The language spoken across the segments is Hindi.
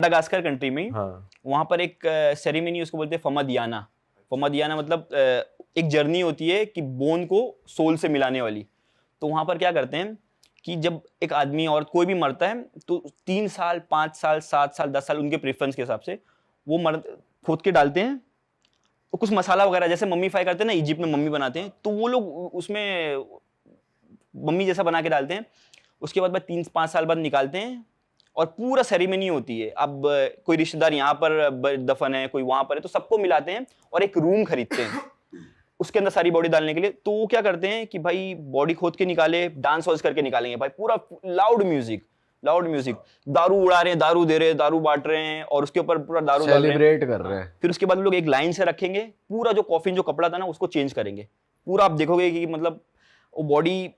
मडागास्कर कंट्री में हाँ। वहां पर एक सेरेमनी उसको बोलते हैं फमदियाना। फमदियाना मतलब एक जर्नी होती है कि बोन को सोल से मिलाने वाली। तो वहां पर क्या करते हैं कि जब एक आदमी और कोई भी मरता है तो 3 साल 5 साल 7 साल 10 साल उनके प्रेफरेंस के हिसाब से वो खोद के डालते हैं। तो कुछ मसाला वगैरह जैसे मम्मी फ्राई करते हैं ना, इजिप्ट में मम्मी बनाते हैं, तो वो लोग उसमें मम्मी जैसा बना के डालते हैं। उसके बाद 3-5 साल बाद निकालते हैं और पूरा सेरेमनी होती है। अब कोई रिश्तेदार यहाँ पर दफन है, कोई वहां पर है, तो सबको मिलाते हैं और एक रूम खरीदते हैं उसके अंदर सारी बॉडी डालने के लिए। तो वो क्या करते हैं कि भाई बॉडी खोद के निकाले, डांस वांस करके निकालेंगे भाई, पूरा लाउड म्यूजिक, दारू उड़ा रहे हैं, दारू दे रहे हैं, दारू बांट रहे हैं और उसके ऊपर पूरा दारू डाल रहे हैं, सेलिब्रेट कर रहे हैं। फिर उसके बाद लोग एक लाइन से रखेंगे, पूरा जो कॉफिन जो कपड़ा था ना उसको चेंज करेंगे पूरा। आप देखोगे कि मतलब वो बॉडी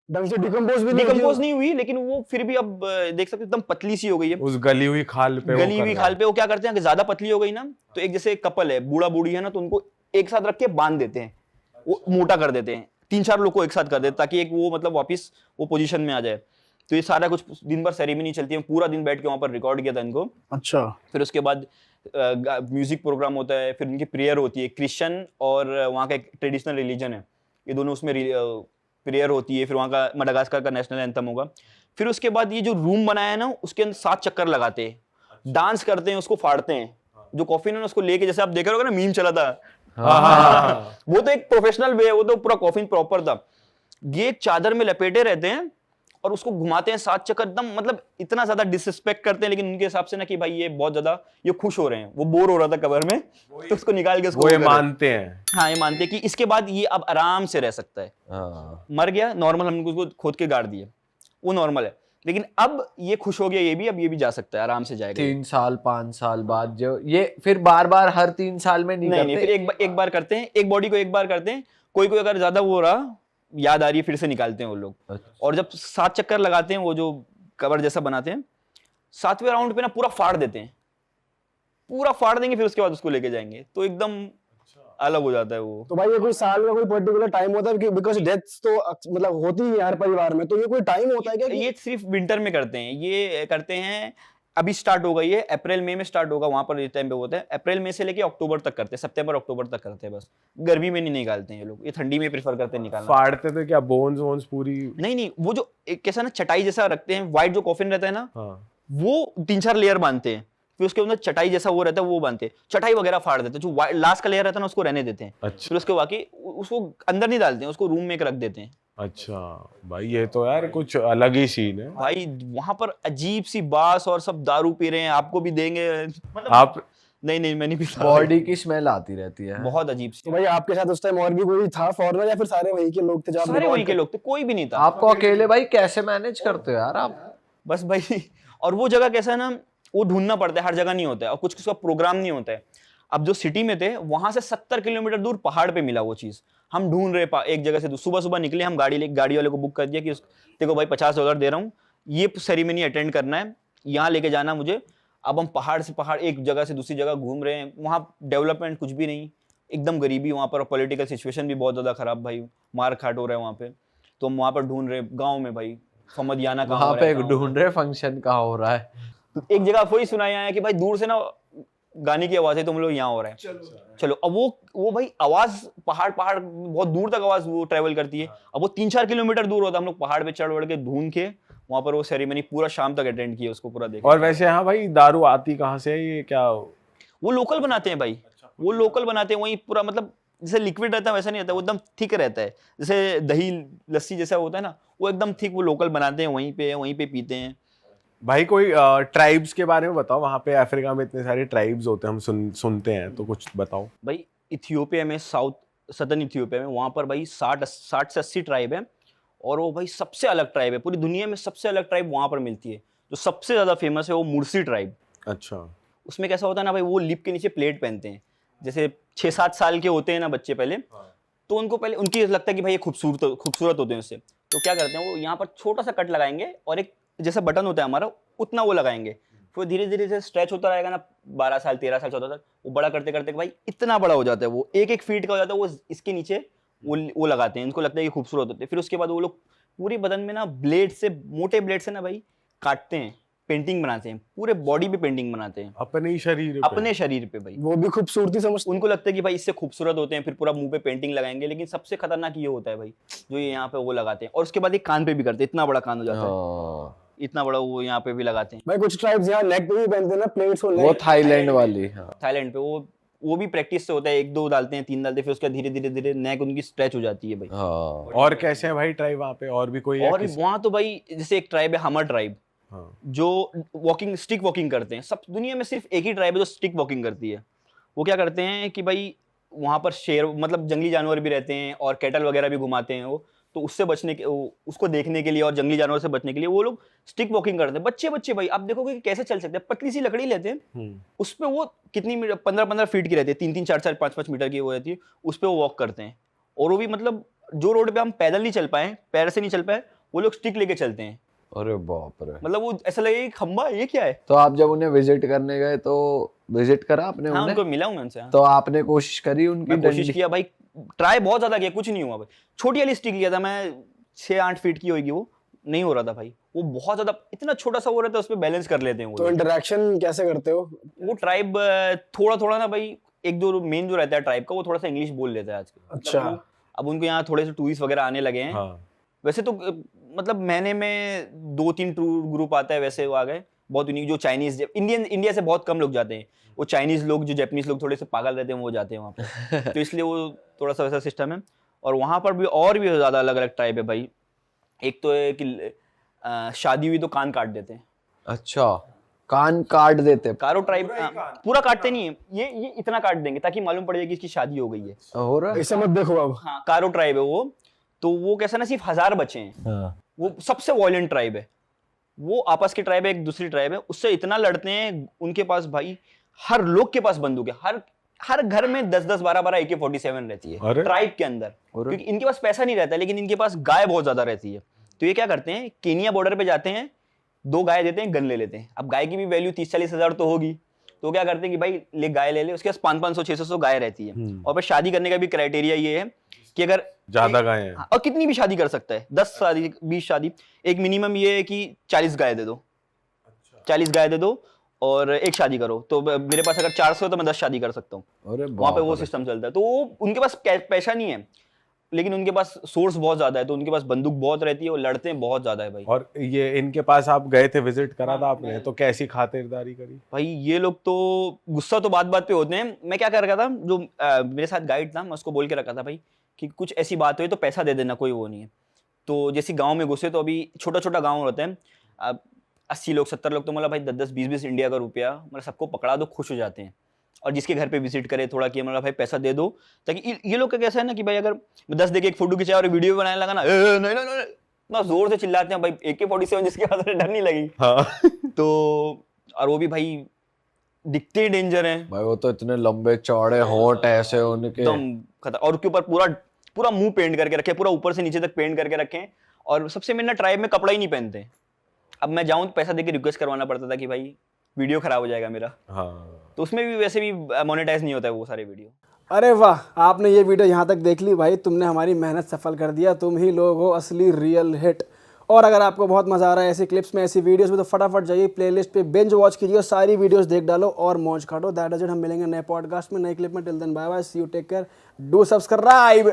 ढंग से डिकम्पोज नहीं हुई, लेकिन वो फिर भी अब देख सकते एकदम पतली सी हो गई है उस गली हुई खाल पे वो क्या करते हैं कि ज्यादा पतली हो गई ना, तो एक जैसे कपल है, बूढ़ा बूढ़ी है ना, तो उनको एक साथ रख के बांध देते हैं, वो मोटा कर देते हैं, 3-4 लोग को एक साथ कर देते हैं ताकि एक वो मतलब वापस वो पोजीशन में आ जाए। तो ये सारा कुछ दिन भर सेरेमनी चलती है, पूरा दिन बैठ के वहां पर रिकॉर्ड किया था इनको। अच्छा। फिर उसके बाद म्यूजिक प्रोग्राम होता है, फिर उनकी प्रेयर होती है। क्रिश्चियन और वहाँ का एक ट्रेडिशनल रिलीजन है, ये दोनों उसमें प्रेयर होती है। फिर वहाँ का मडागास्कर का नेशनल एंथम होगा। फिर उसके बाद ये जो रूम बनाया है ना उसके अंदर 7 चक्कर लगाते हैं, डांस करते हैं, उसको फाड़ते हैं। जो कॉफिन है ना उसको लेके, जैसे आप देख रहे होगे ना मीम चला था, वो तो एक प्रोफेशनल वे है, वो तो पूरा कॉफिन प्रॉपर था। ये एक चादर में लपेटे रहते हैं और उसको घुमाते हैं 7 चक्कर, एकदम मतलब इतना ज्यादा डिसरिस्पेक्ट करते हैं। लेकिन उनके हिसाब से ना कि भाई ये बहुत ज्यादा ये खुश हो रहे हैं, वो बोर हो रहा था कबर में, तो उसको निकाल के उसको वो ये मानते हैं। हाँ, ये मानते हैं कि इसके बाद ये अब आराम से रह सकता है। मर गया नॉर्मल, हमने उसको खोद के गाड़ दिया, वो नॉर्मल है। लेकिन अब ये खुश हो गया, ये भी अब ये भी जा सकता है, आराम से जाएगा। 3 साल 5 साल बाद जो ये फिर बार बार हर 3 साल में नहीं करते? नहीं, फिर एक बार करते हैं, एक बॉडी को एक बार करते हैं। कोई अगर ज्यादा वो रहा, याद आ रही है, फिर से निकालते हैं वो लोग। अच्छा। और जब 7 चक्कर लगाते हैं, वो जो कवर जैसा बनाते हैं, 7वें राउंड पे ना पूरा फाड़ देते हैं, पूरा फाड़ देंगे, फिर उसके बाद उसको लेके जाएंगे, तो एकदम अलग हो जाता है वो। तो भाई ये कोई साल में कोई पर्टिकुलर टाइम होता है कि बिकॉज़ डेथ्स तो मतलब होती ही है हर परिवार में, तो ये कोई टाइम होता है क्या कि ये सिर्फ विंटर में करते हैं, ये करते हैं। अभी स्टार्ट हो गई है, अप्रैल मई में स्टार्ट होगा, वहां पर इस टाइम पे होता है। अप्रैल मई से लेके अक्टूबर तक करते हैं, सितंबर अक्टूबर तक करते हैं बस। गर्मी में नहीं निकालते हैं ये लोग, ये ठंडी में प्रेफर करते हैं निकालना। फाड़ते तो क्या बोन्स वोन्स पूरी? नहीं, वो जो एक कैसा ना चटाई जैसा रखते हैं, व्हाइट जो कॉफिन रहता है ना, हाँ। वो 3-4 लेयर बांधते हैं, फिर उसके अंदर चटाई जैसा वो रहता है, वो बांधते हैं, चटाई वगैरह फाड़ देते हैं। जो लास्ट का लेयर रहता है ना उसको रहने देते हैं। अच्छा। फिर उसके बाकी उसको अंदर नहीं डालते हैं, उसको रूम में रख देते हैं। अच्छा भाई, ये तो यार कुछ अलग ही सीन है भाई। वहां पर अजीब सी बास और सब दारू पी रहे हैं, आपको भी देंगे मतलब आप? नहीं, मैं नहीं पीता। बॉडी की स्मेल आती रहती है, बहुत अजीब सी। तो भाई आपके साथ उस टाइम और भी कोई था फॉरेनर या फिर सारे वही के लोग थे जो आप सारे वही के लोग थे, कोई भी नहीं था। आपको अकेले भाई कैसे मैनेज करते हो यार आप? बस भाई। और वो जगह कैसा है ना, वो ढूंढना पड़ता है, हर जगह नहीं होता है, और कुछ का प्रोग्राम नहीं होता है। अब जो सिटी में थे वहां से 70 किलोमीटर दूर पहाड़ पे मिला वो चीज, हम ढूंढ रहे एक जगह से। सुबह निकले हम, गाड़ी वाले को बुक कर दिया कि देखो भाई $50 दे रहा हूँ, ये सेरेमनी अटेंड करना है, यहाँ लेके जाना मुझे। अब हम पहाड़ से पहाड़, एक जगह से दूसरी जगह घूम रहे हैं, वहाँ डेवलपमेंट कुछ भी नहीं, एकदम गरीबी वहाँ पर, पॉलिटिकल सिचुएशन भी बहुत ज्यादा खराब भाई, मार खाट हो रहा है वहाँ पे। तो हम वहाँ पर ढूंढ रहे गाँव में भाई, फमदियाना कहाँ वहाँ पे ढूंढ रहे फंक्शन कहाँ हो रहा है। एक जगह वही सुनाया है कि भाई दूर से ना गाने की आवाज है, तुम लोग यहाँ हो रहे हैं, चलो। अब वो भाई आवाज पहाड़ बहुत दूर तक आवाज वो ट्रेवल करती है। अब वो 3-4 किलोमीटर दूर होता है, हम लोग पहाड़ पे चढ़ के ढूंढ के वहां पर वो सेरेमनी पूरा शाम तक अटेंड किया, उसको पूरा देखा। और वैसे हाँ भाई, दारू आती कहाँ से है, ये क्या? वो लोकल बनाते हैं भाई, वो लोकल बनाते हैं वही पूरा, मतलब जैसे लिक्विड रहता है वैसा नहीं रहता, वो एकदम थिक रहता है, जैसे दही लस्सी जैसा होता है ना, वो एकदम थिक, वो लोकल बनाते हैं, वहीं पे पीते हैं। भाई कोई ट्राइब्स के बारे में बताओ, वहाँ पे अफ्रीका में इतने सारे ट्राइब्स होते हैं, हम सुनते हैं, तो कुछ बताओ भाई। इथियोपिया में, सदर्न इथियोपिया में, वहाँ पर भाई 60 से 80 ट्राइब है, और वो भाई सबसे अलग ट्राइब है, पूरी दुनिया में सबसे अलग ट्राइब वहाँ पर मिलती है। जो सबसे ज्यादा फेमस है वो मुर्सी ट्राइब। अच्छा। उसमें कैसा होता है ना भाई, वो लिप के नीचे प्लेट पहनते हैं, जैसे 6-7 साल के होते हैं ना बच्चे पहले, तो उनको पहले उनकी लगता है कि भाई ये खूबसूरत होते हैं उससे, तो क्या करते हैं वो यहाँ पर छोटा सा कट लगाएंगे, और एक जैसा बटन होता है हमारा उतना वो लगाएंगे, फिर धीरे धीरे से स्ट्रेच होता रहेगा ना, 12 साल 13 साल 14 साल, वो बड़ा करते करते भाई इतना बड़ा हो जाता है, वो 1-1 फीट का हो जाता है। वो इसके नीचे वो लगाते हैं, इनको लगता है कि खूबसूरत होते हैं। फिर उसके बाद वो लोग पूरी बदन में ना ब्लेड से, मोटे ब्लेड से ना भाई काटते हैं, पेंटिंग बनाते हैं, पूरे बॉडी पे पेंटिंग बनाते हैं, अपने ही शरीर पे। अपने शरीर पे भाई। वो भी खूबसूरती समझते उनको लगता है कि भाई इससे खूबसूरत होते हैं, फिर पूरा मुंह पे पेंटिंग लगाएंगे, लेकिन सबसे खतरनाक ये होता है भाई जो ये यहाँ पे वो लगाते हैं, और उसके बाद एक कान पे भी करते हैं, इतना बड़ा कान हो जाता है, हाँ, इतना बड़ा वो यहाँ पे भी लगाते हैं। भाई कुछ ट्राइब्स यहाँ नेक पे भी पहनते हैं ना प्लेट्स, वो थाईलैंड वाली। हाँ, थाईलैंड पे वो भी प्रैक्टिस से होता है, 1-2 डालते हैं, 3 डालते हैं, फिर उसके धीरे धीरे धीरे नेक उनकी स्ट्रेच हो जाती है भाई। हाँ, और कैसे है भाई ट्राइब वहाँ पे, और भी कोई है? और वहाँ तो भाई जैसे एक ट्राइब है हमर ट्राइब, हाँ। जो वॉकिंग स्टिक वॉकिंग करते हैं। सब दुनिया में सिर्फ एक ही ट्राइब है जो स्टिक वॉकिंग करती है। वो क्या करते हैं कि भाई वहाँ पर शेर मतलब जंगली जानवर भी रहते हैं और कैटल वगैरह भी घुमाते हैं वो, तो उससे बचने के उसको देखने के लिए और जंगली जानवर से बचने के लिए वो लोग स्टिक वॉकिंग करते हैं। बच्चे भाई आप देखोगे कि कैसे चल सकते हैं, पतली सी लकड़ी लेते हैं, उस पे वो कितनी 15-15 फीट की रहती है, 3-3 4-4 5-5 मीटर की वो रहती है, उस पे वो वॉक करते हैं। और वो भी मतलब जो रोड पे हम पैदल नहीं चल पाए, पैर से नहीं चल पाए, वो लोग स्टिक लेके चलते हैं। अरे बाप रे। मतलब वो ऐसा लगे खंबा ये क्या है। तो आप जब उन्हें विजिट करने गए तो विजिट करा आपने हाँ, उन्हें? उनको मिला हूँ मैं उनसे। हाँ। तो आपने कोशिश करी उनकी? मैं कोशिश डंडी? किया भाई, ट्राई बहुत ज्यादा किया, कुछ नहीं हुआ भाई। छोटी वाली स्टिक लिया था मैं, 6-8 फीट की होगी, वो नहीं हो रहा था भाई। वो बहुत ज्यादा इतना छोटा सा हो रहा था, उस पर बैलेंस कर लेते हैं वो तो लोग। इंटरेक्शन कैसे करते हो? वो ट्राइब थोड़ा ना भाई, 1-2 मेन जो रहता है ट्राइब का, वो थोड़ा सा इंग्लिश बोल लेता है आजकल। अच्छा। मतलब अब उनको यहाँ थोड़े से टूरिस्ट वगैरह आने लगे हैं। हाँ। वैसे तो मतलब महीने में 2-3 टूर ग्रुप आता है, वैसे वो आ गए बहुत यूनिक। जो चाइनीज इंडिया से बहुत कम लोग जाते हैं, वो चाइनीज लोग जो जापानीज लोग थोड़े से पागल रहते हैं वो जाते हैं वहाँ पे। तो इसलिए वो थोड़ा सा वैसा सिस्टम है। और वहाँ पर भी और भी ज़्यादा अलग अलग टाइप है भाई। एक तो है कि शादी हुई तो कान काट देते हैं। अच्छा, कान काट देते? कारो ट्राइब पूरा काटते नहीं है, ये इतना काट देंगे ताकि मालूम पड़ जाए कि इसकी शादी हो गई है। हो रहा है? ऐसे मत देखो अब। हाँ, कारो ट्राइब है वो। तो वो कैसा ना, सिर्फ 1000 बचे हैं। हाँ। वो सबसे वॉयलेंट ट्राइब है। वो आपस की ट्राइब है, एक दूसरी ट्राइब है, उससे इतना लड़ते हैं। उनके पास भाई हर लोग के पास बंदूक है, हर घर में 10-10 12-12 AK-47 रहती है ट्राइब के अंदर। क्योंकि इनके पास पैसा नहीं रहता, लेकिन इनके पास गाय बहुत ज्यादा रहती है। तो ये क्या करते हैं, केनिया बॉर्डर पे जाते हैं, 2 गाय देते हैं, गन ले लेते हैं। अब गाय की भी वैल्यू 30-40 हजार तो होगी, तो क्या करते हैं कि भाई ले गाय ले ले, उसके पास 500-600 गाय रहती है। और फिर शादी करने का भी क्राइटेरिया ये है कि अगर ज्यादा गाय हैं, और कितनी भी शादी कर सकता है, 10 शादी 20 शादी, एक मिनिमम ये है कि 40 गाय दे दो। 40 गाय दे दो और एक शादी करो। तो मेरे पास अगर 400 है तो मैं 10 शादी कर सकता हूँ। वहां पे वो सिस्टम चलता है। तो उनके पास पैसा नहीं है, लेकिन उनके पास सोर्स बहुत ज्यादा है, तो उनके पास बंदूक बहुत रहती है और लड़ते हैं बहुत ज्यादा है भाई। और ये इनके पास आप गए थे, विजिट करा था आपने, तो कैसी खातिरदारी करी? भाई ये लोग तो गुस्सा तो बात बात पे होते हैं। मैं क्या कर रखा था, जो मेरे साथ गाइड था, मैं उसको बोल के रखा था भाई कि कुछ ऐसी बात हुई तो पैसा दे देना, कोई वो नहीं है। तो जैसे गांव में घुसे तो अभी छोटा छोटा गांव होता है, अब 80 लोग 70 लोग, तो मतलब भाई 10-10 20-20 इंडिया का रुपया, मतलब सबको पकड़ा दो, खुश हो जाते हैं। और जिसके घर पे विजिट करे थोड़ा कि मतलब भाई पैसा दे दो, ताकि ये लोग का कैसा है ना कि भाई अगर 10 देके एक फोटो खिंचाया और वीडियो बनाने लगा ना, नहीं नहीं नहीं, इतना जोर से चिल्लाते हैं भाई। AK-47 जिसके पास डर नहीं लगी। हाँ। तो और वो भी भाई दिखते ही डेंजर हैं भाई, वो तो इतने लंबे चौड़े होंठ ऐसे उनके, एकदम खतर। और उसके ऊपर पूरा मुंह पेंट करके रखे, पूरा ऊपर से नीचे तक पेंट करके रखे। और सबसे मेन ना, ट्राइब में कपड़ा ही नहीं पहनते। अब मैं जाऊं तो पैसा देके रिक्वेस्ट करवाना पड़ता था कि भाई वीडियो खराब हो जाएगा मेरा। हाँ। तो उसमें भी वैसे भी मोनेटाइज नहीं होता है वो सारे वीडियो। अरे वाह, आपने ये वीडियो यहाँ तक देख ली भाई, तुमने हमारी मेहनत सफल कर दिया। तुम ही लोग हो असली रियल हिट। और अगर आपको बहुत मजा आ रहा है ऐसी क्लिप्स में, ऐसी वीडियोस में, तो फटाफट जाइए प्लेलिस्ट पे, बिंज वॉच कीजिए, सारी वीडियोस देख डालो और मौज काटो। That is it. हम मिलेंगे नए पॉडकास्ट में, नए क्लिप में। Till then bye bye, see you, take care, do subscribe.